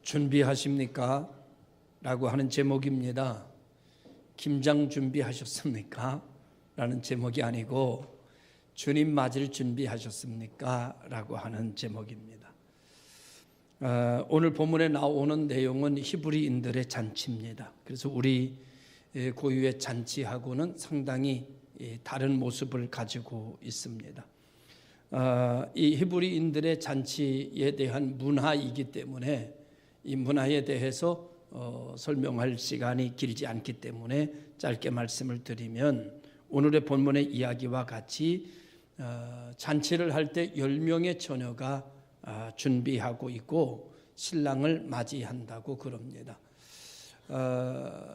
준비하십니까? 라고 하는 제목입니다. 김장 준비하셨습니까? 라는 제목이 아니고 주님 맞을 준비하셨습니까? 라고 하는 제목입니다. 오늘 본문에 나오는 내용은 히브리인들의 잔치입니다. 그래서 우리 고유의 잔치하고는 상당히 다른 모습을 가지고 있습니다. 이 히브리인들의 잔치에 대한 문화이기 때문에 이 문화에 대해서 설명할 시간이 길지 않기 때문에 짧게 말씀을 드리면, 오늘의 본문의 이야기와 같이 잔치를 할 때 10명의 처녀가 준비하고 있고 신랑을 맞이한다고 그럽니다.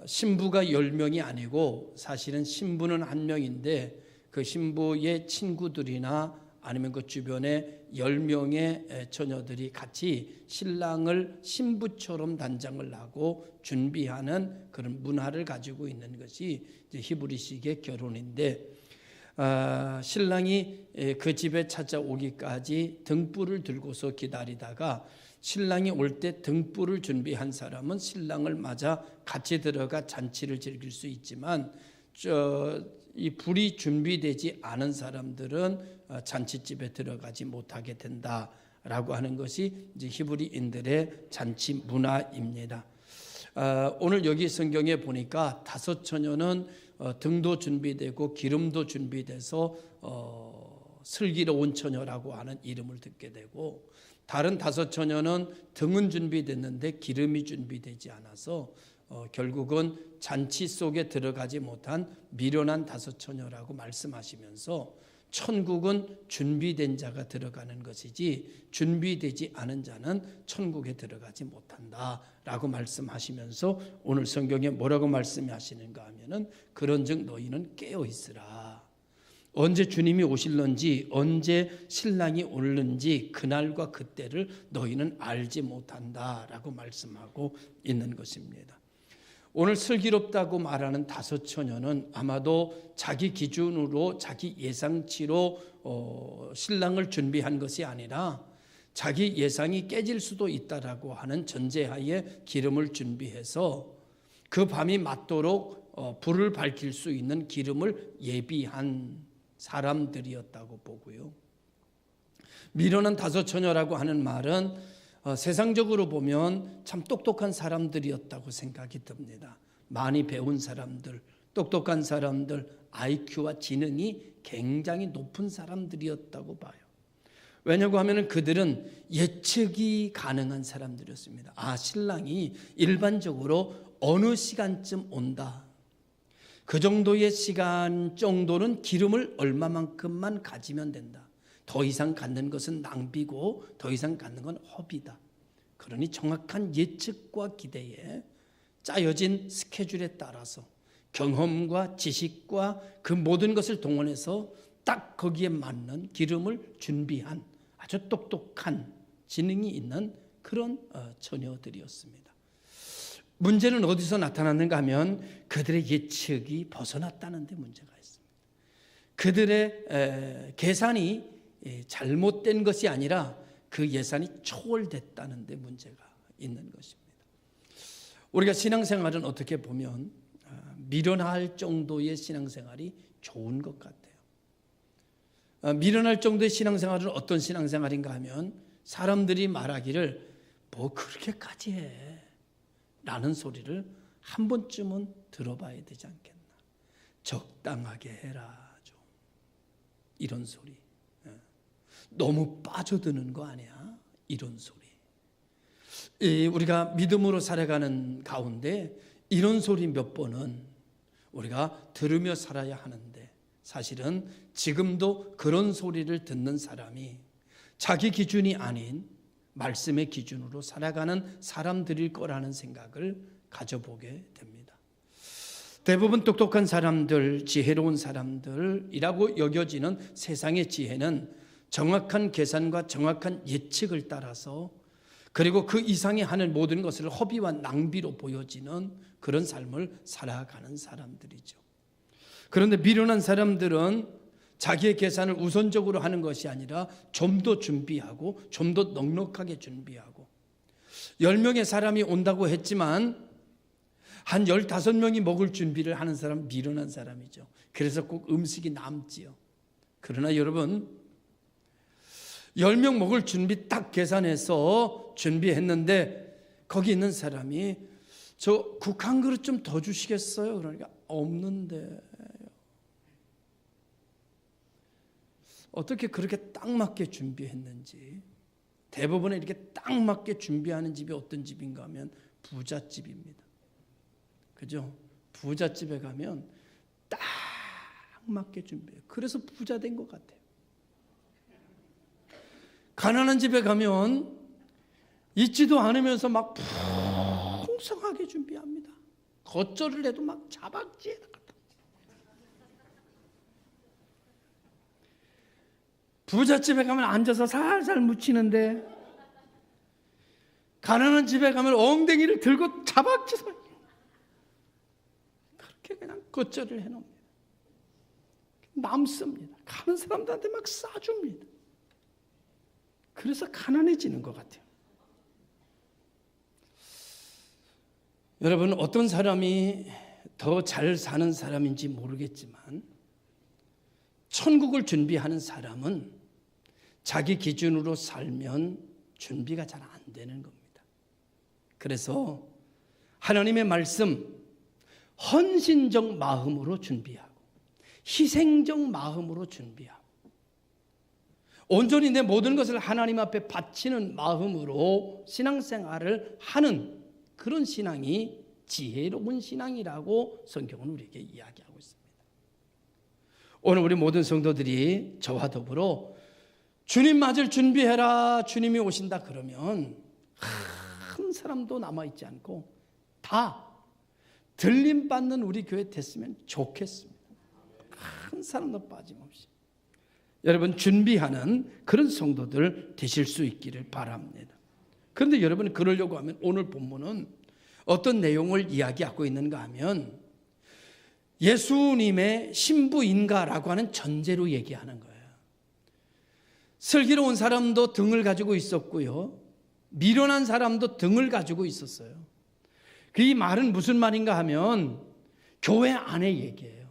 신부가 10명이 아니고 사실은 신부는 1명인데 그 신부의 친구들이나 아니면 그 주변에 10명의 처녀들이 같이 신랑을 신부처럼 단장을 하고 준비하는 그런 문화를 가지고 있는 것이 이제 히브리식의 결혼인데, 신랑이 그 집에 찾아오기까지 등불을 들고서 기다리다가 신랑이 올 때 등불을 준비한 사람은 신랑을 맞아 같이 들어가 잔치를 즐길 수 있지만, 이 불이 준비되지 않은 사람들은 잔치집에 들어가지 못하게 된다라고 하는 것이 이제 히브리인들의 잔치 문화입니다. 오늘 여기 성경에 보니까 5 처녀는 등도 준비되고 기름도 준비돼서 슬기로운 처녀라고 하는 이름을 듣게 되고, 다른 5 처녀는 등은 준비됐는데 기름이 준비되지 않아서 결국은 잔치 속에 들어가지 못한 미련한 5 처녀라고 말씀하시면서, 천국은 준비된 자가 들어가는 것이지 준비되지 않은 자는 천국에 들어가지 못한다라고 말씀하시면서, 오늘 성경에 뭐라고 말씀하시는가 하면은, 그런즉 너희는 깨어 있으라. 언제 주님이 오실런지, 언제 신랑이 오는지 그날과 그때를 너희는 알지 못한다라고 말씀하고 있는 것입니다. 오늘 슬기롭다고 말하는 5 처녀는 아마도 자기 기준으로, 자기 예상치로 신랑을 준비한 것이 아니라 자기 예상이 깨질 수도 있다라고 하는 전제하에 기름을 준비해서 그 밤이 맞도록 불을 밝힐 수 있는 기름을 예비한 사람들이었다고 보고요. 미련한 5 처녀라고 하는 말은 세상적으로 보면 참 똑똑한 사람들이었다고 생각이 듭니다. 많이 배운 사람들, 똑똑한 사람들, IQ와 지능이 굉장히 높은 사람들이었다고 봐요. 왜냐고 하면 그들은 예측이 가능한 사람들이었습니다. 신랑이 일반적으로 어느 시간쯤 온다, 그 정도의 시간 정도는 기름을 얼마만큼만 가지면 된다, 더 이상 갖는 것은 낭비고 더 이상 갖는 건 허비다. 그러니 정확한 예측과 기대에 짜여진 스케줄에 따라서 경험과 지식과 그 모든 것을 동원해서 딱 거기에 맞는 기름을 준비한 아주 똑똑한 지능이 있는 그런 처녀들이었습니다. 문제는 어디서 나타났는가 하면 그들의 예측이 벗어났다는 데 문제가 있습니다. 그들의 계산이 잘못된 것이 아니라 그 예산이 초월됐다는 데 문제가 있는 것입니다. 우리가 신앙생활은 어떻게 보면 미련할 정도의 신앙생활이 좋은 것 같아요. 미련할 정도의 신앙생활은 어떤 신앙생활인가 하면, 사람들이 말하기를 뭐 그렇게까지 해 라는 소리를 한 번쯤은 들어봐야 되지 않겠나. 적당하게 해라 좀, 이런 소리. 너무 빠져드는 거 아니야? 이런 소리. 우리가 믿음으로 살아가는 가운데 이런 소리 몇 번은 우리가 들으며 살아야 하는데, 사실은 지금도 그런 소리를 듣는 사람이 자기 기준이 아닌 말씀의 기준으로 살아가는 사람들일 거라는 생각을 가져보게 됩니다. 대부분 똑똑한 사람들, 지혜로운 사람들이라고 여겨지는 세상의 지혜는 정확한 계산과 정확한 예측을 따라서, 그리고 그 이상의 하는 모든 것을 허비와 낭비로 보여지는 그런 삶을 살아가는 사람들이죠. 그런데 미련한 사람들은 자기의 계산을 우선적으로 하는 것이 아니라 좀 더 준비하고 좀 더 넉넉하게 준비하고, 10명의 사람이 온다고 했지만 한 15명이 먹을 준비를 하는 사람, 미련한 사람이죠. 그래서 꼭 음식이 남지요. 그러나 여러분, 10명 먹을 준비 딱 계산해서 준비했는데 거기 있는 사람이 저 국 한 그릇 좀 더 주시겠어요? 그러니까 없는데. 어떻게 그렇게 딱 맞게 준비했는지. 대부분에 이렇게 딱 맞게 준비하는 집이 어떤 집인가 하면 부잣집입니다. 그죠? 부잣집에 가면 딱 맞게 준비해요. 그래서 부자 된 것 같아요. 가난한 집에 가면 있지도 않으면서 막 풍성하게 준비합니다. 겉절을 해도 막 자박지에다가. 부잣집에 가면 앉아서 살살 묻히는데 가난한 집에 가면 엉덩이를 들고 자박지서 그렇게 그냥 겉절을 해놓습니다. 남습니다. 가는 사람들한테 막 싸줍니다. 그래서 가난해지는 것 같아요. 여러분, 어떤 사람이 더 잘 사는 사람인지 모르겠지만 천국을 준비하는 사람은 자기 기준으로 살면 준비가 잘 안 되는 겁니다. 그래서 하나님의 말씀, 헌신적 마음으로 준비하고 희생적 마음으로 준비하고 온전히 내 모든 것을 하나님 앞에 바치는 마음으로 신앙생활을 하는 그런 신앙이 지혜로운 신앙이라고 성경은 우리에게 이야기하고 있습니다. 오늘 우리 모든 성도들이 저와 더불어 주님 맞을 준비해라, 주님이 오신다 그러면 한 사람도 남아있지 않고 다 들림받는 우리 교회 됐으면 좋겠습니다. 한 사람도 빠짐없이. 여러분, 준비하는 그런 성도들 되실 수 있기를 바랍니다. 그런데 여러분, 그러려고 하면 오늘 본문은 어떤 내용을 이야기하고 있는가 하면 예수님의 신부인가라고 하는 전제로 얘기하는 거예요. 슬기로운 사람도 등을 가지고 있었고요, 미련한 사람도 등을 가지고 있었어요. 그 말은 무슨 말인가 하면 교회 안의 얘기예요.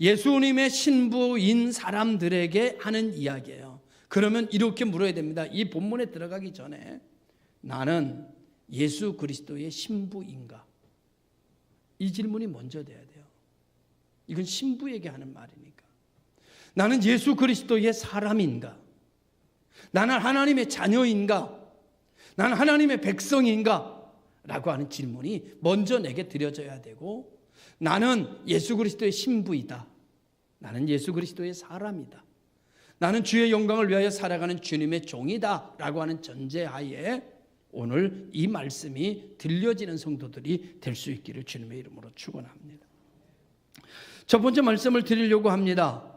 예수님의 신부인 사람들에게 하는 이야기예요. 그러면 이렇게 물어야 됩니다. 이 본문에 들어가기 전에 나는 예수 그리스도의 신부인가? 이 질문이 먼저 돼야 돼요. 이건 신부에게 하는 말이니까. 나는 예수 그리스도의 사람인가? 나는 하나님의 자녀인가? 나는 하나님의 백성인가? 라고 하는 질문이 먼저 내게 드려져야 되고, 나는 예수 그리스도의 신부이다. 나는 예수 그리스도의 사람이다. 나는 주의 영광을 위하여 살아가는 주님의 종이다. 라고 하는 전제하에 오늘 이 말씀이 들려지는 성도들이 될 수 있기를 주님의 이름으로 축원합니다. 첫 번째 말씀을 드리려고 합니다.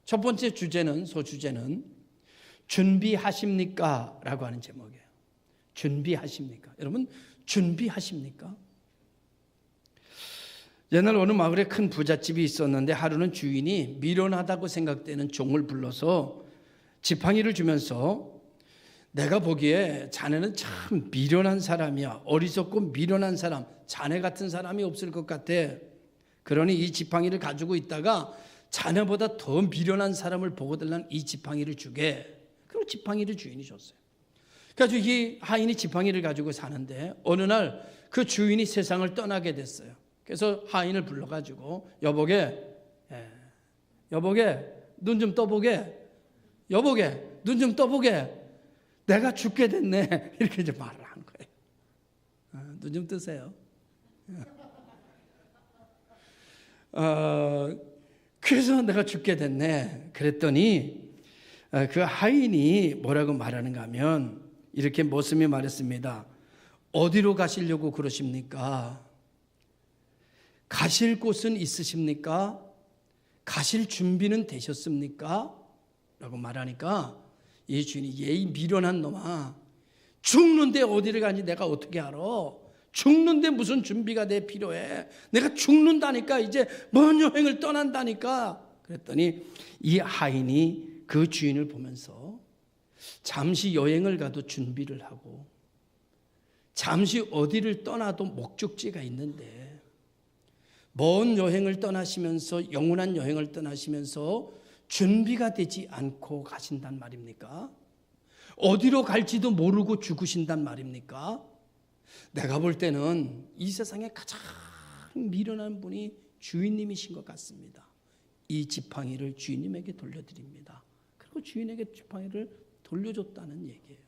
첫 번째 주제는, 소주제는 준비하십니까? 라고 하는 제목이에요. 준비하십니까? 여러분, 준비하십니까? 옛날 어느 마을에 큰 부잣집이 있었는데 하루는 주인이 미련하다고 생각되는 종을 불러서 지팡이를 주면서 내가 보기에 자네는 참 미련한 사람이야. 어리석고 미련한 사람, 자네 같은 사람이 없을 것 같아. 그러니 이 지팡이를 가지고 있다가 자네보다 더 미련한 사람을 보고 달라는 이 지팡이를 주게. 그리고 지팡이를 주인이 줬어요. 그래서 이 하인이 지팡이를 가지고 사는데 어느 날 그 주인이 세상을 떠나게 됐어요. 그래서 하인을 불러가지고 여보게 눈 좀 떠보게, 여보게 눈 좀 떠보게, 내가 죽게 됐네. 이렇게 이제 말을 한 거예요. 눈 좀 뜨세요. 그래서 내가 죽게 됐네. 그랬더니 그 하인이 뭐라고 말하는가 하면 이렇게 모습이 말했습니다. 어디로 가시려고 그러십니까? 가실 곳은 있으십니까? 가실 준비는 되셨습니까? 라고 말하니까 이 주인이 예의 미련한 놈아, 죽는데 어디를 가니 내가 어떻게 알아? 죽는데 무슨 준비가 내 필요해? 내가 죽는다니까, 이제 먼 여행을 떠난다니까. 그랬더니 이 하인이 그 주인을 보면서 잠시 여행을 가도 준비를 하고 잠시 어디를 떠나도 목적지가 있는데 먼 여행을 떠나시면서 영원한 여행을 떠나시면서 준비가 되지 않고 가신단 말입니까? 어디로 갈지도 모르고 죽으신단 말입니까? 내가 볼 때는 이 세상에 가장 미련한 분이 주인님이신 것 같습니다. 이 지팡이를 주인님에게 돌려드립니다. 그리고 주인에게 지팡이를 돌려줬다는 얘기예요.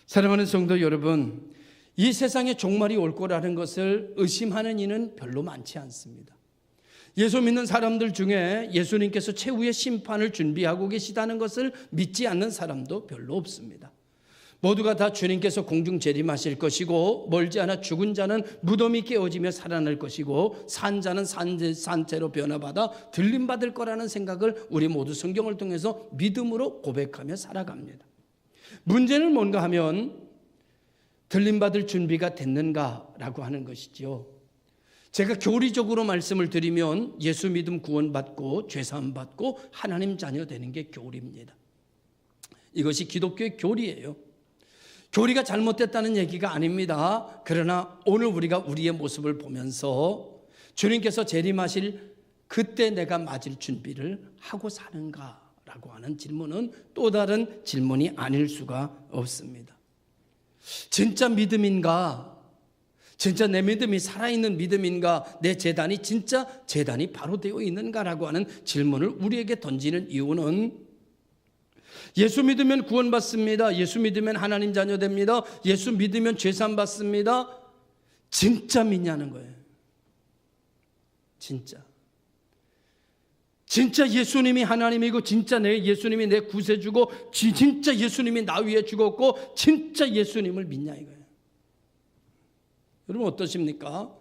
사랑하는 성도 여러분, 이 세상에 종말이 올 거라는 것을 의심하는 이는 별로 많지 않습니다. 예수 믿는 사람들 중에 예수님께서 최후의 심판을 준비하고 계시다는 것을 믿지 않는 사람도 별로 없습니다. 모두가 다 주님께서 공중 재림하실 것이고 멀지 않아 죽은 자는 무덤이 깨어지며 살아날 것이고 산 자는 산채로 변화받아 들림받을 거라는 생각을 우리 모두 성경을 통해서 믿음으로 고백하며 살아갑니다. 문제는 뭔가 하면 들림받을 준비가 됐는가라고 하는 것이지요. 제가 교리적으로 말씀을 드리면 예수 믿음 구원받고 죄사함 받고 하나님 자녀 되는 게 교리입니다. 이것이 기독교의 교리예요. 교리가 잘못됐다는 얘기가 아닙니다. 그러나 오늘 우리가 우리의 모습을 보면서 주님께서 재림하실 그때 내가 맞을 준비를 하고 사는가라고 하는 질문은 또 다른 질문이 아닐 수가 없습니다. 진짜 믿음인가? 진짜 내 믿음이 살아있는 믿음인가? 내 재단이 진짜 재단이 바로 되어 있는가라고 하는 질문을 우리에게 던지는 이유는 예수 믿으면 구원받습니다. 예수 믿으면 하나님 자녀 됩니다. 예수 믿으면 죄사함 받습니다. 진짜 믿냐는 거예요. 진짜 예수님이 하나님이고 진짜 예수님이 내 구세주고 진짜 예수님이 나 위해 죽었고 진짜 예수님을 믿냐 이거예요. 여러분 어떠십니까?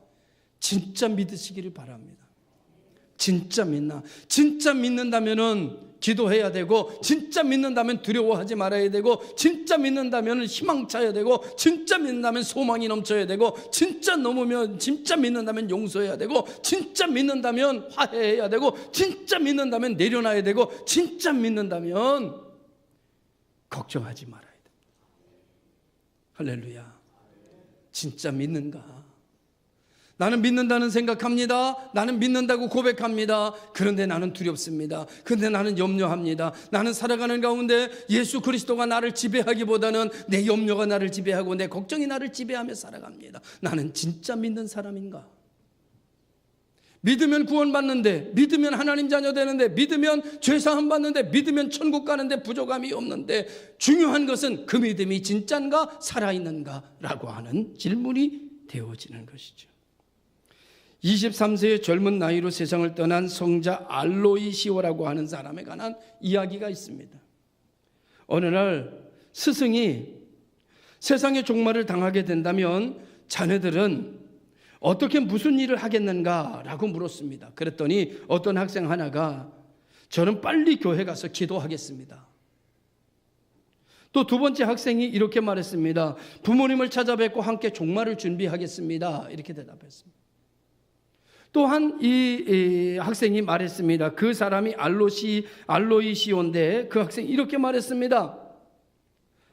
진짜 믿으시기를 바랍니다. 진짜 믿나? 진짜 믿는다면은 기도해야 되고, 진짜 믿는다면 두려워하지 말아야 되고, 진짜 믿는다면 희망차야 되고, 진짜 믿는다면 소망이 넘쳐야 되고, 진짜 믿는다면 용서해야 되고, 진짜 믿는다면 화해해야 되고, 진짜 믿는다면 내려놔야 되고, 진짜 믿는다면 걱정하지 말아야 돼. 할렐루야. 진짜 믿는가? 나는 믿는다는 생각합니다. 나는 믿는다고 고백합니다. 그런데 나는 두렵습니다. 그런데 나는 염려합니다. 나는 살아가는 가운데 예수 그리스도가 나를 지배하기보다는 내 염려가 나를 지배하고 내 걱정이 나를 지배하며 살아갑니다. 나는 진짜 믿는 사람인가? 믿으면 구원받는데, 믿으면 하나님 자녀 되는데, 믿으면 죄사함 받는데, 믿으면 천국 가는데 부족함이 없는데, 중요한 것은 그 믿음이 진짠가 살아있는가라고 하는 질문이 되어지는 것이죠. 23세의 젊은 나이로 세상을 떠난 성자 알로이시오라고 하는 사람에 관한 이야기가 있습니다. 어느 날 스승이 세상의 종말을 당하게 된다면 자네들은 어떻게 무슨 일을 하겠는가라고 물었습니다. 그랬더니 어떤 학생 하나가 저는 빨리 교회 가서 기도하겠습니다. 또 두 번째 학생이 이렇게 말했습니다. 부모님을 찾아뵙고 함께 종말을 준비하겠습니다. 이렇게 대답했습니다. 또한 이 학생이 말했습니다. 그 사람이 알로이시오인데 그 학생이 이렇게 말했습니다.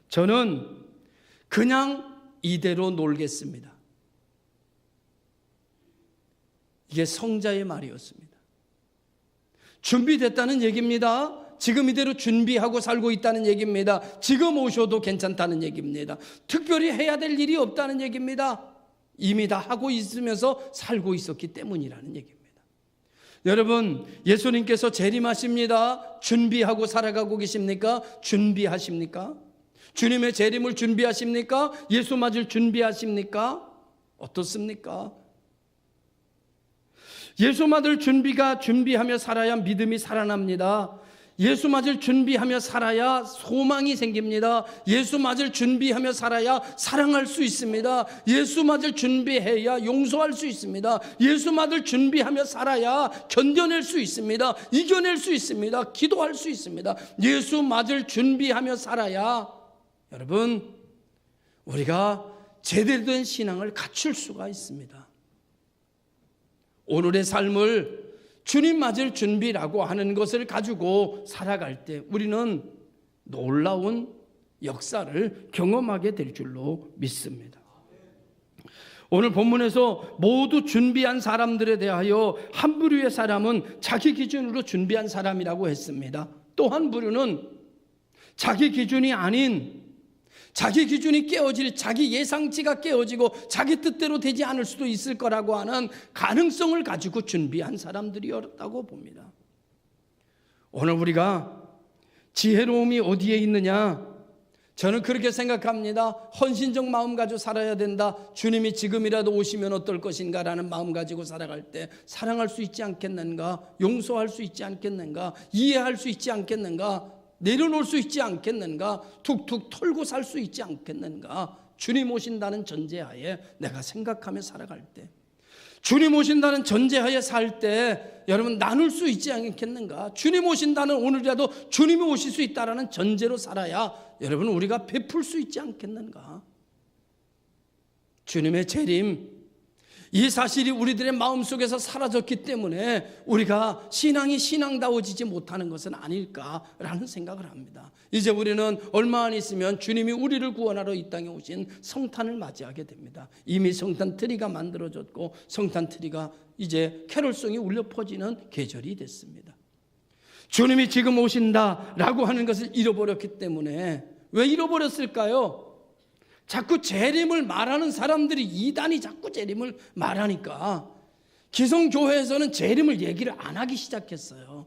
저는 그냥 이대로 놀겠습니다. 이게 성자의 말이었습니다. 준비됐다는 얘기입니다. 지금 이대로 준비하고 살고 있다는 얘기입니다. 지금 오셔도 괜찮다는 얘기입니다. 특별히 해야 될 일이 없다는 얘기입니다. 이미 다 하고 있으면서 살고 있었기 때문이라는 얘기입니다. 여러분, 예수님께서 재림하십니다. 준비하고 살아가고 계십니까? 준비하십니까? 주님의 재림을 준비하십니까? 예수 맞을 준비하십니까? 어떻습니까? 예수 맞을 준비하며 살아야 믿음이 살아납니다. 예수 맞을 준비하며 살아야 소망이 생깁니다. 예수 맞을 준비하며 살아야 사랑할 수 있습니다. 예수 맞을 준비해야 용서할 수 있습니다. 예수 맞을 준비하며 살아야 견뎌낼 수 있습니다. 이겨낼 수 있습니다. 기도할 수 있습니다. 예수 맞을 준비하며 살아야 여러분 우리가 제대로 된 신앙을 갖출 수가 있습니다. 오늘의 삶을 주님 맞을 준비라고 하는 것을 가지고 살아갈 때 우리는 놀라운 역사를 경험하게 될 줄로 믿습니다. 오늘 본문에서 모두 준비한 사람들에 대하여 한 부류의 사람은 자기 기준으로 준비한 사람이라고 했습니다. 또 한 부류는 자기 기준이 아닌, 자기 기준이 깨어질, 자기 예상치가 깨어지고 자기 뜻대로 되지 않을 수도 있을 거라고 하는 가능성을 가지고 준비한 사람들이었다고 봅니다. 오늘 우리가 지혜로움이 어디에 있느냐? 저는 그렇게 생각합니다. 헌신적 마음 가지고 살아야 된다. 주님이 지금이라도 오시면 어떨 것인가 라는 마음 가지고 살아갈 때 사랑할 수 있지 않겠는가? 용서할 수 있지 않겠는가? 이해할 수 있지 않겠는가? 내려놓을 수 있지 않겠는가? 툭툭 털고 살 수 있지 않겠는가? 주님 오신다는 전제하에 내가 생각하며 살아갈 때, 주님 오신다는 전제하에 살 때 여러분 나눌 수 있지 않겠는가? 주님 오신다는, 오늘이라도 주님이 오실 수 있다는 전제로 살아야 여러분 우리가 베풀 수 있지 않겠는가? 주님의 재림, 이 사실이 우리들의 마음속에서 사라졌기 때문에 우리가 신앙이 신앙다워지지 못하는 것은 아닐까라는 생각을 합니다. 이제 우리는 얼마 안 있으면 주님이 우리를 구원하러 이 땅에 오신 성탄을 맞이하게 됩니다. 이미 성탄 트리가 만들어졌고 성탄 트리가 이제 캐롤송이 울려 퍼지는 계절이 됐습니다. 주님이 지금 오신다라고 하는 것을 잃어버렸기 때문에, 왜 잃어버렸을까요? 자꾸 재림을 말하는 사람들이, 이단이 자꾸 재림을 말하니까 기성교회에서는 재림을 얘기를 안 하기 시작했어요.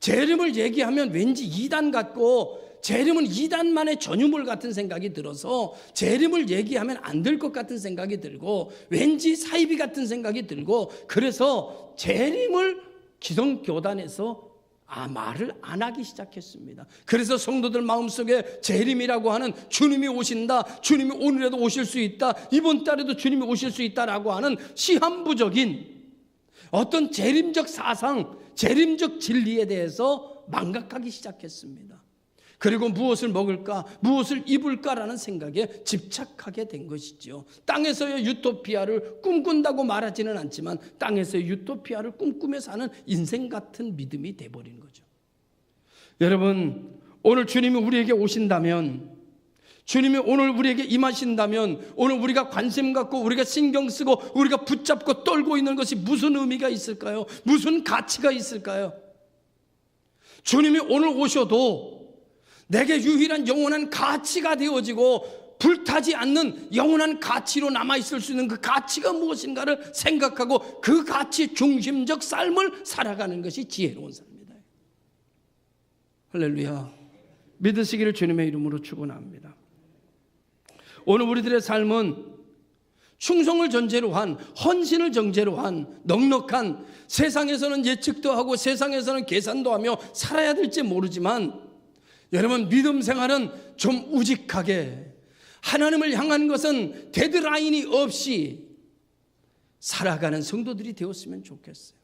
재림을 얘기하면 왠지 이단 같고, 재림은 이단만의 전유물 같은 생각이 들어서 재림을 얘기하면 안 될 것 같은 생각이 들고, 왠지 사이비 같은 생각이 들고, 그래서 재림을 기성교단에서 말을 안 하기 시작했습니다. 그래서 성도들 마음속에 재림이라고 하는, 주님이 오신다, 주님이 오늘에도 오실 수 있다, 이번 달에도 주님이 오실 수 있다라고 하는 시한부적인 어떤 재림적 사상, 재림적 진리에 대해서 망각하기 시작했습니다. 그리고 무엇을 먹을까, 무엇을 입을까라는 생각에 집착하게 된 것이죠. 땅에서의 유토피아를 꿈꾼다고 말하지는 않지만 땅에서의 유토피아를 꿈꾸며 사는 인생 같은 믿음이 돼버린 거죠. 여러분, 오늘 주님이 우리에게 오신다면, 주님이 오늘 우리에게 임하신다면, 오늘 우리가 관심 갖고 우리가 신경 쓰고 우리가 붙잡고 떨고 있는 것이 무슨 의미가 있을까요? 무슨 가치가 있을까요? 주님이 오늘 오셔도 내게 유일한 영원한 가치가 되어지고 불타지 않는 영원한 가치로 남아있을 수 있는 그 가치가 무엇인가를 생각하고 그 가치 중심적 삶을 살아가는 것이 지혜로운 삶입니다. 할렐루야. 믿으시기를 주님의 이름으로 축원합니다. 오늘 우리들의 삶은 충성을 전제로 한, 헌신을 전제로 한 넉넉한, 세상에서는 예측도 하고 세상에서는 계산도 하며 살아야 될지 모르지만, 여러분 믿음 생활은 좀 우직하게, 하나님을 향한 것은 데드라인이 없이 살아가는 성도들이 되었으면 좋겠어요.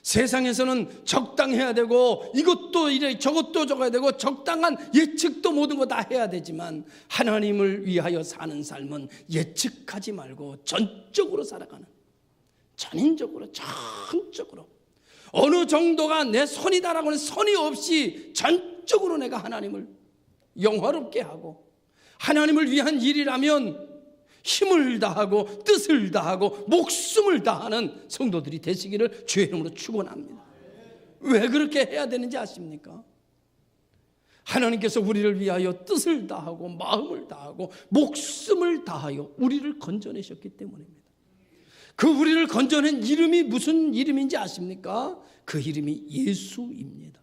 세상에서는 적당해야 되고 이것도 이래 저것도 적어야 되고 적당한 예측도 모든 거 다 해야 되지만, 하나님을 위하여 사는 삶은 예측하지 말고 전적으로 살아가는, 전인적으로, 전적으로 어느 정도가 내 선이다라고 하는 선이 없이 전적으로 내가 하나님을 영화롭게 하고, 하나님을 위한 일이라면 힘을 다하고 뜻을 다하고 목숨을 다하는 성도들이 되시기를 주의 이름으로 축원합니다. 왜 그렇게 해야 되는지 아십니까? 하나님께서 우리를 위하여 뜻을 다하고 마음을 다하고 목숨을 다하여 우리를 건져내셨기 때문입니다. 그 우리를 건져낸 이름이 무슨 이름인지 아십니까? 그 이름이 예수입니다.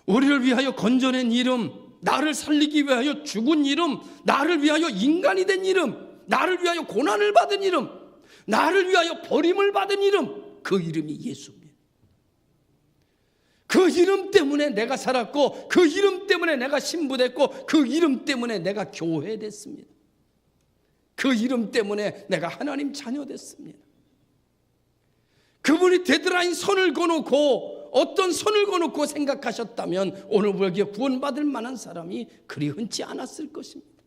우리를 위하여 건져낸 이름, 나를 살리기 위하여 죽은 이름, 나를 위하여 인간이 된 이름, 나를 위하여 고난을 받은 이름, 나를 위하여 버림을 받은 이름, 그 이름이 예수입니다. 그 이름 때문에 내가 살았고, 그 이름 때문에 내가 신부됐고, 그 이름 때문에 내가 교회 됐습니다. 그 이름 때문에 내가 하나님 자녀 됐습니다. 그분이 데드라인 선을 거놓고, 어떤 선을 거놓고 생각하셨다면 오늘 우리에게 구원받을 만한 사람이 그리 흔치 않았을 것입니다.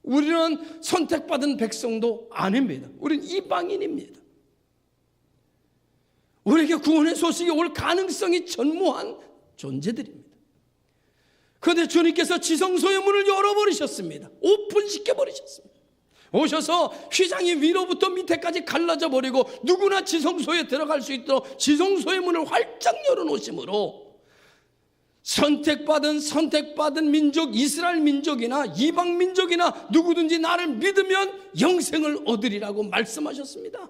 우리는 선택받은 백성도 아닙니다. 우리는 이방인입니다. 우리에게 구원의 소식이 올 가능성이 전무한 존재들입니다. 그런데 주님께서 지성소의 문을 열어버리셨습니다. 오픈시켜버리셨습니다. 오셔서 휘장이 위로부터 밑에까지 갈라져 버리고 누구나 지성소에 들어갈 수 있도록 지성소의 문을 활짝 열어놓으심으로 선택받은 민족, 이스라엘 민족이나 이방 민족이나 누구든지 나를 믿으면 영생을 얻으리라고 말씀하셨습니다.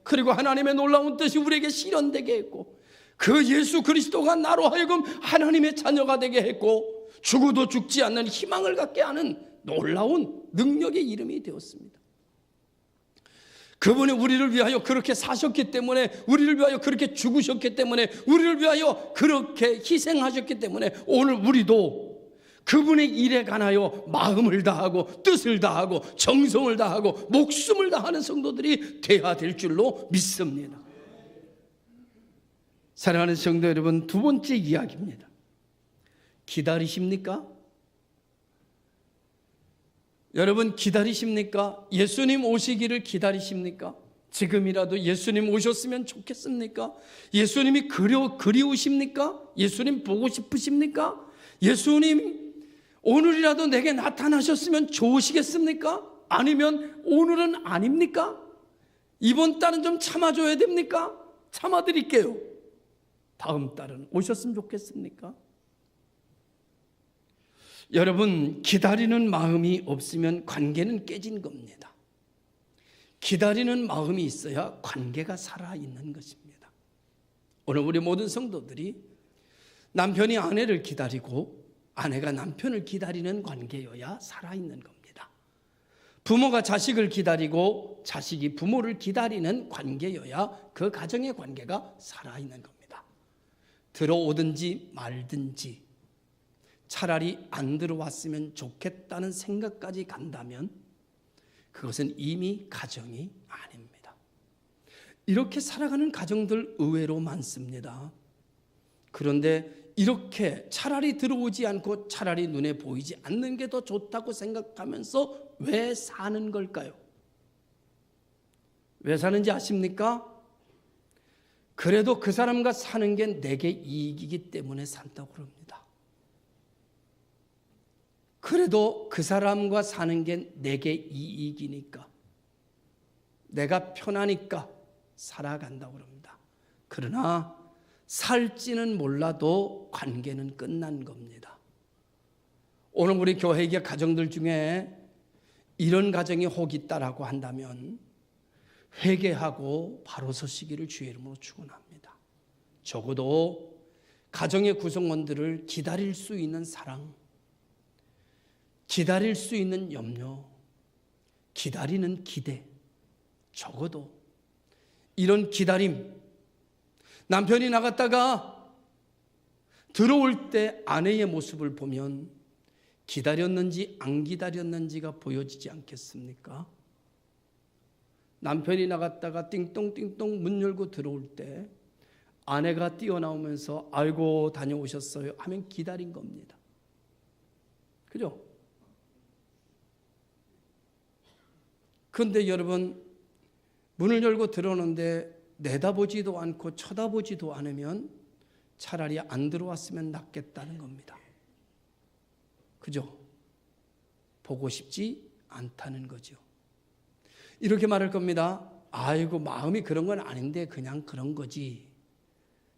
그리고 하나님의 놀라운 뜻이 우리에게 실현되게 했고, 그 예수 그리스도가 나로 하여금 하나님의 자녀가 되게 했고, 죽어도 죽지 않는 희망을 갖게 하는 놀라운 능력의 이름이 되었습니다. 그분이 우리를 위하여 그렇게 사셨기 때문에, 우리를 위하여 그렇게 죽으셨기 때문에, 우리를 위하여 그렇게 희생하셨기 때문에 오늘 우리도 그분의 일에 관하여 마음을 다하고 뜻을 다하고 정성을 다하고 목숨을 다하는 성도들이 되어야 될 줄로 믿습니다. 사랑하는 성도 여러분, 두 번째 이야기입니다. 기다리십니까? 여러분 기다리십니까? 예수님 오시기를 기다리십니까? 지금이라도 예수님 오셨으면 좋겠습니까? 예수님이 그리우십니까? 예수님 보고 싶으십니까? 예수님 오늘이라도 내게 나타나셨으면 좋으시겠습니까? 아니면 오늘은 아닙니까? 이번 달은 좀 참아줘야 됩니까? 참아드릴게요. 다음 달은 오셨으면 좋겠습니까? 여러분, 기다리는 마음이 없으면 관계는 깨진 겁니다. 기다리는 마음이 있어야 관계가 살아있는 것입니다. 오늘 우리 모든 성도들이 남편이 아내를 기다리고 아내가 남편을 기다리는 관계여야 살아있는 겁니다. 부모가 자식을 기다리고 자식이 부모를 기다리는 관계여야 그 가정의 관계가 살아있는 겁니다. 들어오든지 말든지 차라리 안 들어왔으면 좋겠다는 생각까지 간다면 그것은 이미 가정이 아닙니다. 이렇게 살아가는 가정들 의외로 많습니다. 그런데 이렇게 차라리 들어오지 않고 차라리 눈에 보이지 않는 게 더 좋다고 생각하면서 왜 사는 걸까요? 왜 사는지 아십니까? 그래도 그 사람과 사는 게 내게 이익이기 때문에 산다고 그럽니다. 그래도 그 사람과 사는 게 내게 이익이니까, 내가 편하니까 살아간다고 그럽니다. 그러나 살지는 몰라도 관계는 끝난 겁니다. 오늘 우리 교회의 가정들 중에 이런 가정이 혹 있다라고 한다면 회개하고 바로 서시기를 주의 이름으로 축원합니다. 적어도 가정의 구성원들을 기다릴 수 있는 사랑, 기다릴 수 있는 염려, 기다리는 기대, 적어도 이런 기다림, 남편이 나갔다가 들어올 때 아내의 모습을 보면 기다렸는지 안 기다렸는지가 보여지지 않겠습니까? 남편이 나갔다가 띵똥띵똥 문 열고 들어올 때 아내가 뛰어나오면서 아이고 다녀오셨어요 하면 기다린 겁니다. 그죠? 그런데 여러분, 문을 열고 들어오는데 내다보지도 않고 쳐다보지도 않으면 차라리 안 들어왔으면 낫겠다는 겁니다. 그죠? 보고 싶지 않다는 거죠. 이렇게 말할 겁니다. 아이고 마음이 그런 건 아닌데 그냥 그런 거지.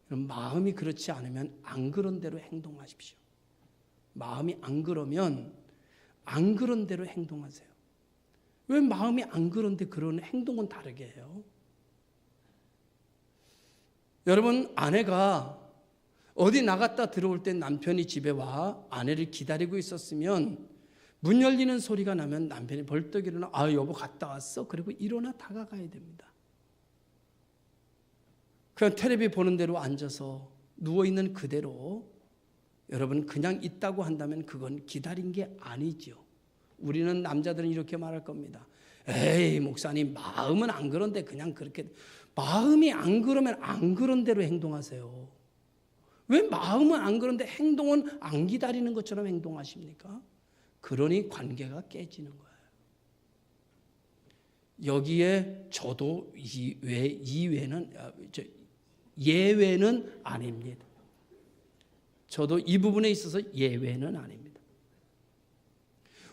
마음이 그렇지 않으면 안 그런 대로 행동하십시오. 마음이 안 그러면 안 그런 대로 행동하세요. 왜 마음이 안 그런데 그런 행동은 다르게 해요? 여러분, 아내가 어디 나갔다 들어올 때 남편이 집에 와 아내를 기다리고 있었으면 문 열리는 소리가 나면 남편이 벌떡 일어나 아 여보 갔다 왔어? 그리고 일어나 다가가야 됩니다. 그냥 텔레비 보는 대로 앉아서 누워있는 그대로 여러분 그냥 있다고 한다면 그건 기다린 게 아니죠. 우리는 남자들은 이렇게 말할 겁니다. 에이 목사님 마음은 안 그런데 그냥 그렇게. 마음이 안 그러면 안 그런 대로 행동하세요. 왜 마음은 안 그런데 행동은 안 기다리는 것처럼 행동하십니까? 그러니 관계가 깨지는 거예요. 여기에 저도 예외는 아닙니다. 저도 이 부분에 있어서 예외는 아닙니다.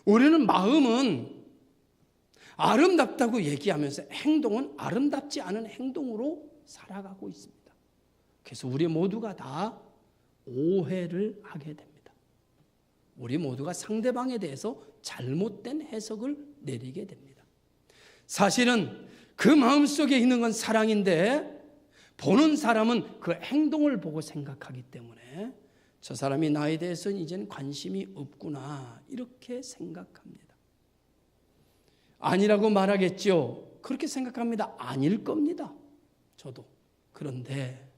우리는 마음은 아름답다고 얘기하면서 행동은 아름답지 않은 행동으로 살아가고 있습니다. 그래서 우리 모두가 다 오해를 하게 됩니다. 우리 모두가 상대방에 대해서 잘못된 해석을 내리게 됩니다. 사실은 그 마음속에 있는 건 사랑인데 보는 사람은 그 행동을 보고 생각하기 때문에 저 사람이 나에 대해서는 이제는 관심이 없구나 이렇게 생각합니다. 아니라고 말하겠죠. 그렇게 생각합니다. 아닐 겁니다. 저도. 그런데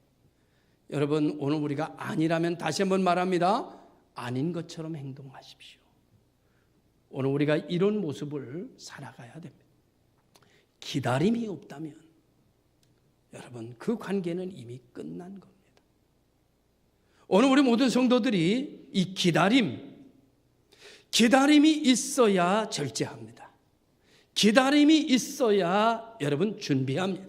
여러분 오늘 우리가 아니라면 다시 한번 말합니다. 아닌 것처럼 행동하십시오. 오늘 우리가 이런 모습을 살아가야 됩니다. 기다림이 없다면 여러분 그 관계는 이미 끝난 겁니다. 오늘 우리 모든 성도들이 이 기다림이 있어야 절제합니다. 기다림이 있어야 여러분 준비합니다.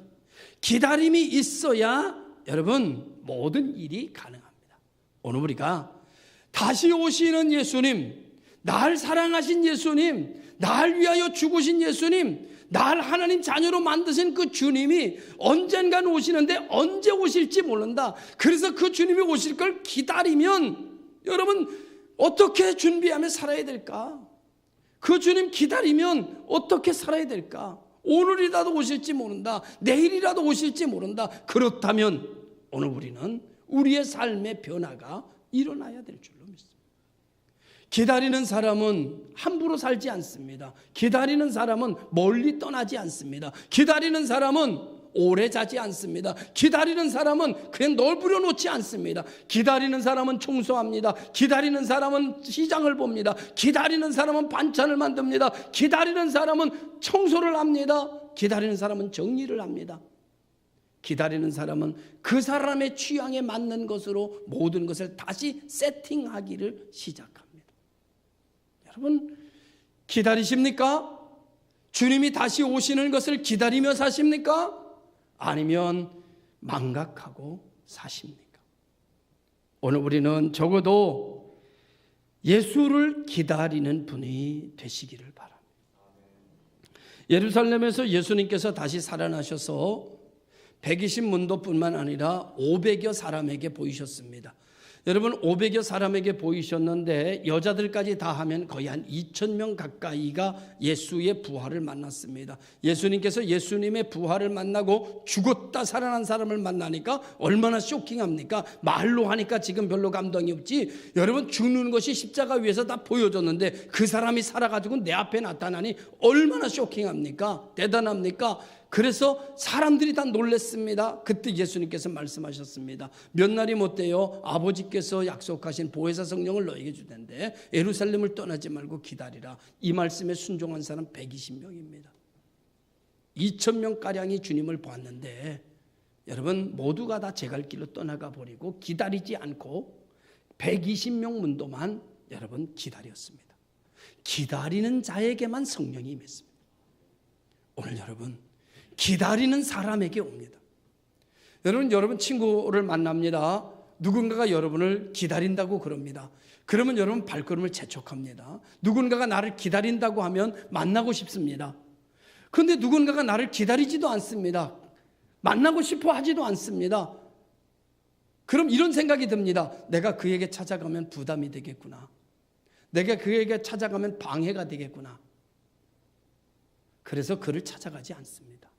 기다림이 있어야 여러분 모든 일이 가능합니다. 오늘 우리가 다시 오시는 예수님, 날 사랑하신 예수님, 날 위하여 죽으신 예수님, 날 하나님 자녀로 만드신 그 주님이 언젠간 오시는데 언제 오실지 모른다. 그래서 그 주님이 오실 걸 기다리면 여러분 어떻게 준비하며 살아야 될까? 그 주님 기다리면 어떻게 살아야 될까? 오늘이라도 오실지 모른다. 내일이라도 오실지 모른다. 그렇다면 오늘 우리는 우리의 삶의 변화가 일어나야 될 줄로 믿습니다. 기다리는 사람은 함부로 살지 않습니다. 기다리는 사람은 멀리 떠나지 않습니다. 기다리는 사람은 오래 자지 않습니다. 기다리는 사람은 그냥 널브려 놓지 않습니다. 기다리는 사람은 청소합니다. 기다리는 사람은 시장을 봅니다. 기다리는 사람은 반찬을 만듭니다. 기다리는 사람은 청소를 합니다. 기다리는 사람은 정리를 합니다. 기다리는 사람은 그 사람의 취향에 맞는 것으로 모든 것을 다시 세팅하기를 시작합니다. 여러분 기다리십니까? 주님이 다시 오시는 것을 기다리며 사십니까? 아니면 망각하고 사십니까? 오늘 우리는 적어도 예수를 기다리는 분이 되시기를 바랍니다. 예루살렘에서 예수님께서 다시 살아나셔서 120문도뿐만 아니라 500여 사람에게 보이셨습니다. 여러분 500여 사람에게 보이셨는데 여자들까지 다 하면 거의 한 2,000명 가까이가 예수의 부활을 만났습니다. 예수님께서 예수님의 부활을 만나고 죽었다 살아난 사람을 만나니까 얼마나 쇼킹합니까? 말로 하니까 지금 별로 감동이 없지. 여러분 죽는 것이 십자가 위에서 다 보여줬는데 그 사람이 살아가지고 내 앞에 나타나니 얼마나 쇼킹합니까? 대단합니까? 그래서 사람들이 다 놀랐습니다. 그때 예수님께서 말씀하셨습니다. 몇 날이 못 돼요. 아버지께서 약속하신 보혜사 성령을 너에게 주는데 예루살렘을 떠나지 말고 기다리라. 이 말씀에 순종한 사람 120명입니다. 2,000명가량이 주님을 보았는데 여러분 모두가 다 제 갈 길로 떠나가 버리고 기다리지 않고 120명 문도만 여러분 기다렸습니다. 기다리는 자에게만 성령이 임했습니다. 오늘 여러분 기다리는 사람에게 옵니다. 여러분 친구를 만납니다. 누군가가 여러분을 기다린다고 그럽니다. 그러면 여러분 발걸음을 재촉합니다. 누군가가 나를 기다린다고 하면 만나고 싶습니다. 그런데 누군가가 나를 기다리지도 않습니다. 만나고 싶어 하지도 않습니다. 그럼 이런 생각이 듭니다. 내가 그에게 찾아가면 부담이 되겠구나. 내가 그에게 찾아가면 방해가 되겠구나. 그래서 그를 찾아가지 않습니다.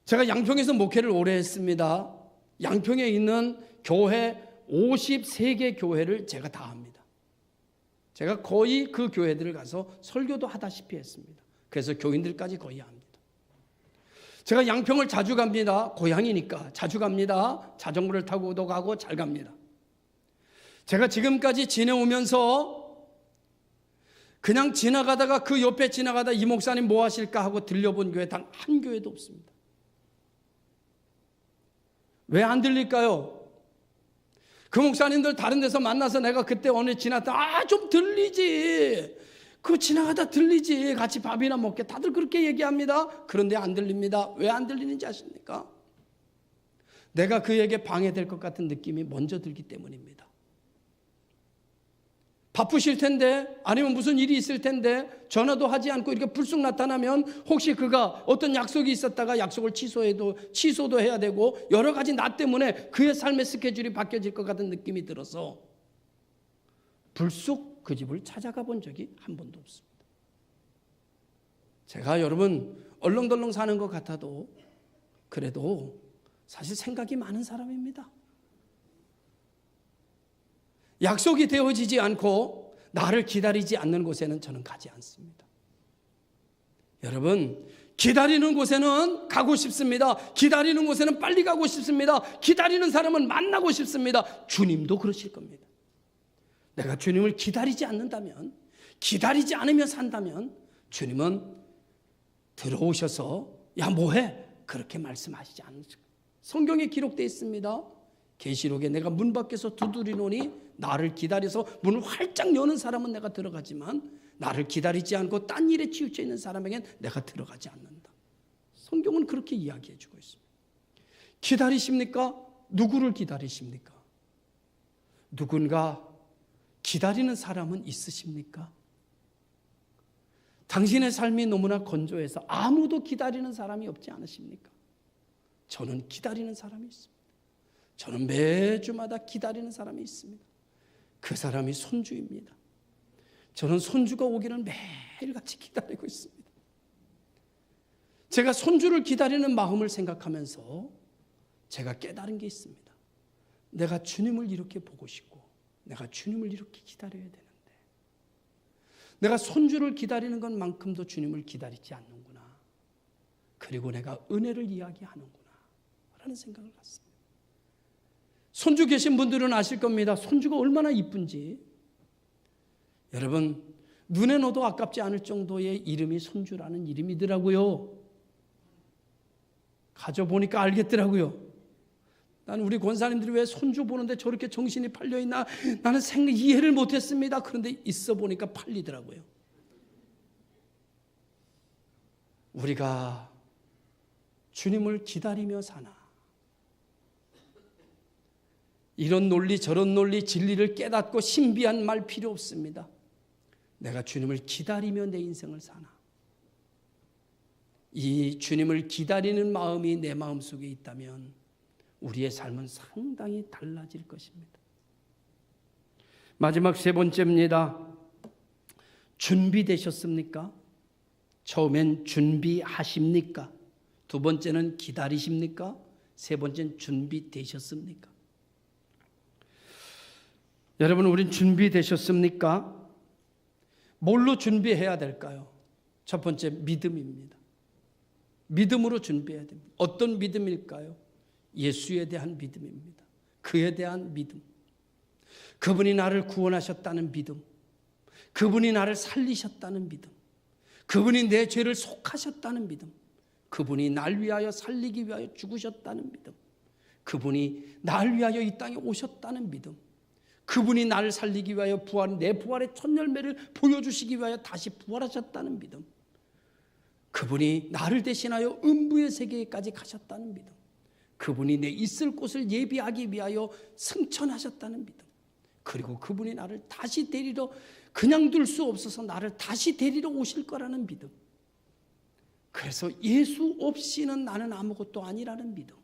제가 양평에서 목회를 오래 했습니다. 양평에 있는 교회 53개 교회를 제가 다 합니다. 제가 거의 그 교회들을 가서 설교도 하다시피 했습니다. 그래서 교인들까지 거의 합니다. 제가 양평을 자주 갑니다. 고향이니까 자주 갑니다. 자전거를 타고도 가고 잘 갑니다. 제가 지금까지 지내오면서 그냥 지나가다가 그 옆에 지나가다 이 목사님 뭐 하실까 하고 들려본 교회 단 한 교회도 없습니다. 왜 안 들릴까요? 그 목사님들 다른 데서 만나서 내가 그때 오늘 지났다 좀 들리지. 그거 지나가다 들리지. 같이 밥이나 먹게 다들 그렇게 얘기합니다. 그런데 안 들립니다. 왜 안 들리는지 아십니까? 내가 그에게 방해될 것 같은 느낌이 먼저 들기 때문입니다. 바쁘실 텐데 아니면 무슨 일이 있을 텐데 전화도 하지 않고 이렇게 불쑥 나타나면 혹시 그가 어떤 약속이 있었다가 약속을 취소도 해야 되고 여러 가지 나 때문에 그의 삶의 스케줄이 바뀌어질 것 같은 느낌이 들어서 불쑥 그 집을 찾아가 본 적이 한 번도 없습니다. 제가 여러분 얼렁덜렁 사는 것 같아도 그래도 사실 생각이 많은 사람입니다. 약속이 되어지지 않고 나를 기다리지 않는 곳에는 저는 가지 않습니다. 여러분, 기다리는 곳에는 가고 싶습니다. 기다리는 곳에는 빨리 가고 싶습니다. 기다리는 사람은 만나고 싶습니다. 주님도 그러실 겁니다. 내가 주님을 기다리지 않는다면, 기다리지 않으며 산다면 주님은 들어오셔서 야 뭐해? 그렇게 말씀하시지 않으실 거예요. 성경에 기록되어 있습니다. 계시록에 내가 문 밖에서 두드리노니 나를 기다려서 문을 활짝 여는 사람은 내가 들어가지만 나를 기다리지 않고 딴 일에 치우쳐 있는 사람에겐 내가 들어가지 않는다. 성경은 그렇게 이야기해 주고 있습니다. 기다리십니까? 누구를 기다리십니까? 누군가 기다리는 사람은 있으십니까? 당신의 삶이 너무나 건조해서 아무도 기다리는 사람이 없지 않으십니까? 저는 기다리는 사람이 있습니다. 저는 매주마다 기다리는 사람이 있습니다. 그 사람이 손주입니다. 저는 손주가 오기를 매일같이 기다리고 있습니다. 제가 손주를 기다리는 마음을 생각하면서 제가 깨달은 게 있습니다. 내가 주님을 이렇게 보고 싶고 내가 주님을 이렇게 기다려야 되는데 내가 손주를 기다리는 것만큼도 주님을 기다리지 않는구나. 그리고 내가 은혜를 이야기하는구나 라는 생각을 갖습니다. 손주 계신 분들은 아실 겁니다. 손주가 얼마나 이쁜지. 여러분, 눈에 넣어도 아깝지 않을 정도의 이름이 손주라는 이름이더라고요. 가져보니까 알겠더라고요. 나는 우리 권사님들이 왜 손주 보는데 저렇게 정신이 팔려있나 나는 이해를 못했습니다. 그런데 있어 보니까 팔리더라고요. 우리가 주님을 기다리며 사나 이런 논리 저런 논리 진리를 깨닫고 신비한 말 필요 없습니다. 내가 주님을 기다리며 내 인생을 사나 이 주님을 기다리는 마음이 내 마음속에 있다면 우리의 삶은 상당히 달라질 것입니다. 마지막 세 번째입니다. 준비되셨습니까? 처음엔 준비하십니까? 두 번째는 기다리십니까? 세 번째는 준비되셨습니까? 여러분, 우린 준비되셨습니까? 뭘로 준비해야 될까요? 첫 번째, 믿음입니다. 믿음으로 준비해야 됩니다. 어떤 믿음일까요? 예수에 대한 믿음입니다. 그에 대한 믿음. 그분이 나를 구원하셨다는 믿음. 그분이 나를 살리셨다는 믿음. 그분이 내 죄를 속하셨다는 믿음. 그분이 날 위하여 살리기 위하여 죽으셨다는 믿음. 그분이 날 위하여 이 땅에 오셨다는 믿음. 그분이 나를 살리기 위하여 내 부활의 첫 열매를 보여주시기 위하여 다시 부활하셨다는 믿음. 그분이 나를 대신하여 음부의 세계까지 가셨다는 믿음. 그분이 내 있을 곳을 예비하기 위하여 승천하셨다는 믿음. 그리고 그분이 나를 다시 데리러 그냥 둘 수 없어서 나를 다시 데리러 오실 거라는 믿음. 그래서 예수 없이는 나는 아무것도 아니라는 믿음.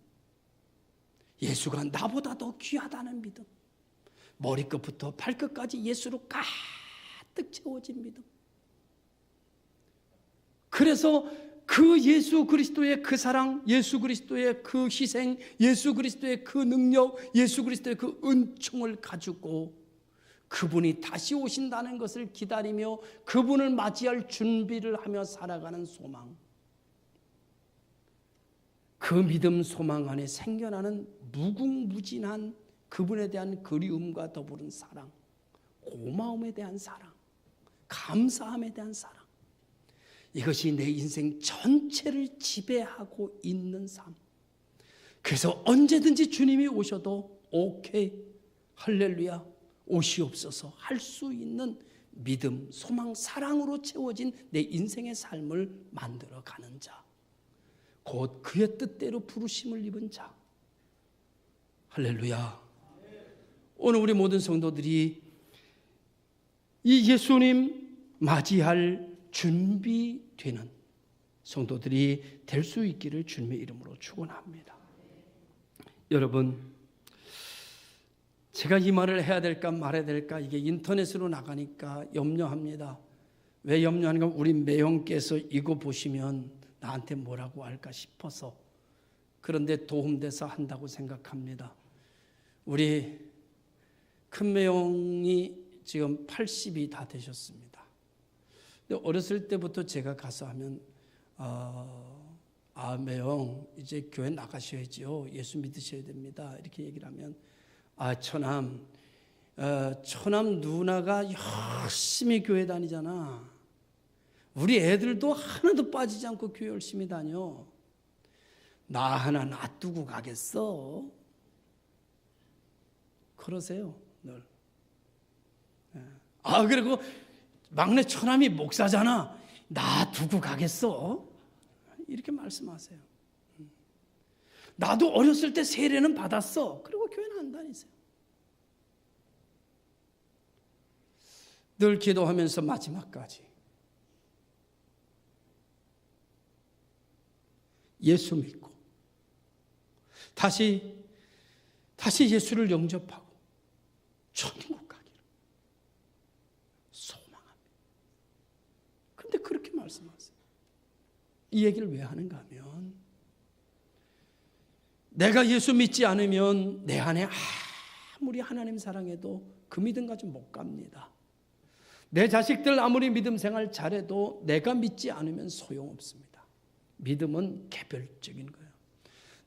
예수가 나보다 더 귀하다는 믿음. 머리끝부터 발끝까지 예수로 가득 채워진 믿음. 그래서 그 예수 그리스도의 그 사랑, 예수 그리스도의 그 희생, 예수 그리스도의 그 능력, 예수 그리스도의 그 은총을 가지고 그분이 다시 오신다는 것을 기다리며 그분을 맞이할 준비를 하며 살아가는 소망. 그 믿음 소망 안에 생겨나는 무궁무진한 그분에 대한 그리움과 더불은 사랑, 고마움에 대한 사랑, 감사함에 대한 사랑. 이것이 내 인생 전체를 지배하고 있는 삶. 그래서 언제든지 주님이 오셔도 오케이, 할렐루야, 오시옵소서 할 수 있는 믿음, 소망, 사랑으로 채워진 내 인생의 삶을 만들어가는 자. 곧 그의 뜻대로 부르심을 입은 자. 할렐루야. 오늘 우리 모든 성도들이 이 예수님 맞이할 준비되는 성도들이 될 수 있기를 주님의 이름으로 축원합니다. 여러분, 제가 이 말을 해야 될까 말해야 될까 이게 인터넷으로 나가니까 염려합니다. 왜 염려하는가? 우리 매형께서 이거 보시면 나한테 뭐라고 할까 싶어서, 그런데 도움돼서 한다고 생각합니다. 우리 큰 매형이 지금 80이 다 되셨습니다. 근데 어렸을 때부터 제가 가서 하면 매형 이제 교회 나가셔야죠. 예수 믿으셔야 됩니다. 이렇게 얘기를 하면 처남 누나가 열심히 교회 다니잖아. 우리 애들도 하나도 빠지지 않고 교회 열심히 다녀. 나 하나 놔두고 가겠어? 그러세요 늘. 그리고 막내 처남이 목사잖아. 놔두고 가겠어? 이렇게 말씀하세요. 나도 어렸을 때 세례는 받았어. 그리고 교회는 안 다니세요. 늘 기도하면서 마지막까지 예수 믿고 다시 예수를 영접하고 천국 가기를 소망합니다. 그런데 그렇게 말씀하세요. 이 얘기를 왜 하는가 하면, 내가 예수 믿지 않으면 내 안에 아무리 하나님 사랑해도 그 믿음 가지고 못 갑니다. 내 자식들 아무리 믿음 생활 잘해도 내가 믿지 않으면 소용없습니다. 믿음은 개별적인 거예요.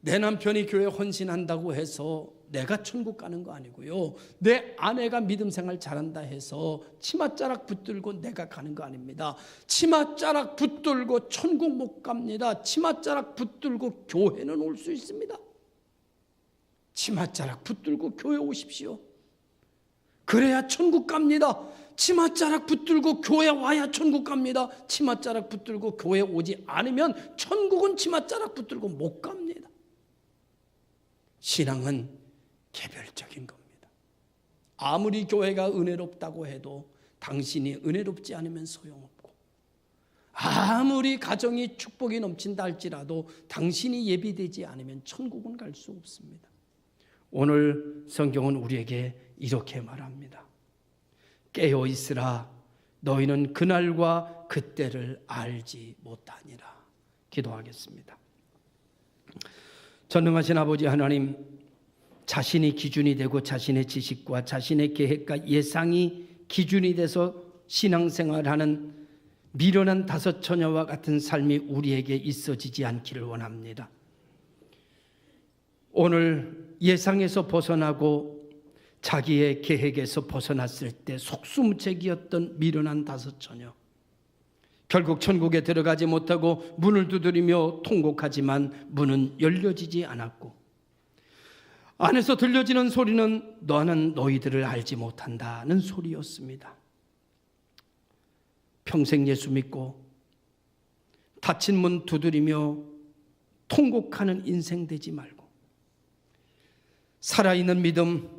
내 남편이 교회 헌신한다고 해서 내가 천국 가는 거 아니고요. 내 아내가 믿음 생활 잘한다 해서 치맛자락 붙들고 내가 가는 거 아닙니다. 치맛자락 붙들고 천국 못 갑니다. 치맛자락 붙들고 교회는 올 수 있습니다. 치맛자락 붙들고 교회 오십시오. 그래야 천국 갑니다. 치맛자락 붙들고 교회 와야 천국 갑니다. 치맛자락 붙들고 교회 오지 않으면 천국은 치맛자락 붙들고 못 갑니다. 신앙은 개별적인 겁니다. 아무리 교회가 은혜롭다고 해도 당신이 은혜롭지 않으면 소용없고, 아무리 가정이 축복이 넘친다 할지라도 당신이 예비되지 않으면 천국은 갈 수 없습니다. 오늘 성경은 우리에게 이렇게 말합니다. 깨어 있으라. 너희는 그날과 그때를 알지 못하니라. 기도하겠습니다. 전능하신 아버지 하나님, 자신이 기준이 되고 자신의 지식과 자신의 계획과 예상이 기준이 돼서 신앙생활하는 미련한 다섯 처녀와 같은 삶이 우리에게 있어지지 않기를 원합니다. 오늘 예상에서 벗어나고 자기의 계획에서 벗어났을 때 속수무책이었던 미련한 다섯 처녀, 결국 천국에 들어가지 못하고 문을 두드리며 통곡하지만 문은 열려지지 않았고, 안에서 들려지는 소리는 너는 너희들을 알지 못한다는 소리였습니다. 평생 예수 믿고 닫힌 문 두드리며 통곡하는 인생 되지 말고, 살아있는 믿음,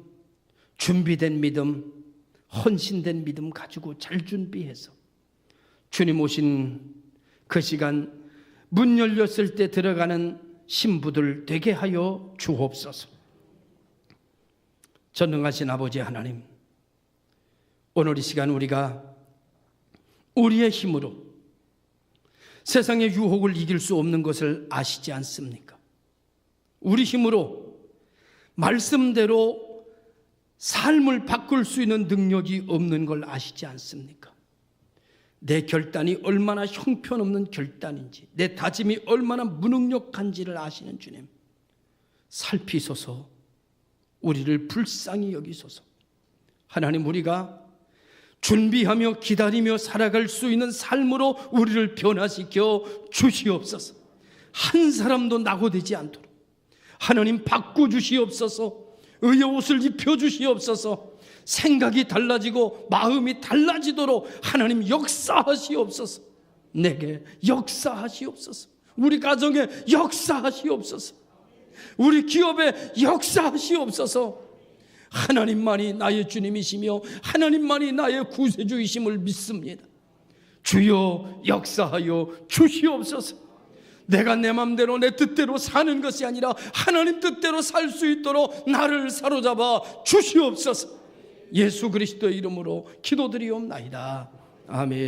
준비된 믿음, 헌신된 믿음 가지고 잘 준비해서 주님 오신 그 시간 문 열렸을 때 들어가는 신부들 되게 하여 주옵소서. 전능하신 아버지 하나님, 오늘 이 시간 우리가 우리의 힘으로 세상의 유혹을 이길 수 없는 것을 아시지 않습니까? 우리 힘으로 말씀대로 삶을 바꿀 수 있는 능력이 없는 걸 아시지 않습니까? 내 결단이 얼마나 형편없는 결단인지, 내 다짐이 얼마나 무능력한지를 아시는 주님, 살피소서. 우리를 불쌍히 여기소서. 하나님, 우리가 준비하며 기다리며 살아갈 수 있는 삶으로 우리를 변화시켜 주시옵소서. 한 사람도 낙오되지 않도록 하나님 바꿔주시옵소서. 의의 옷을 입혀주시옵소서. 생각이 달라지고 마음이 달라지도록 하나님 역사하시옵소서. 내게 역사하시옵소서. 우리 가정에 역사하시옵소서. 우리 기업에 역사하시옵소서. 하나님만이 나의 주님이시며 하나님만이 나의 구세주이심을 믿습니다. 주여 역사하여 주시옵소서. 내가 내 맘대로 내 뜻대로 사는 것이 아니라 하나님 뜻대로 살 수 있도록 나를 사로잡아 주시옵소서. 예수 그리스도의 이름으로 기도드리옵나이다. 아멘.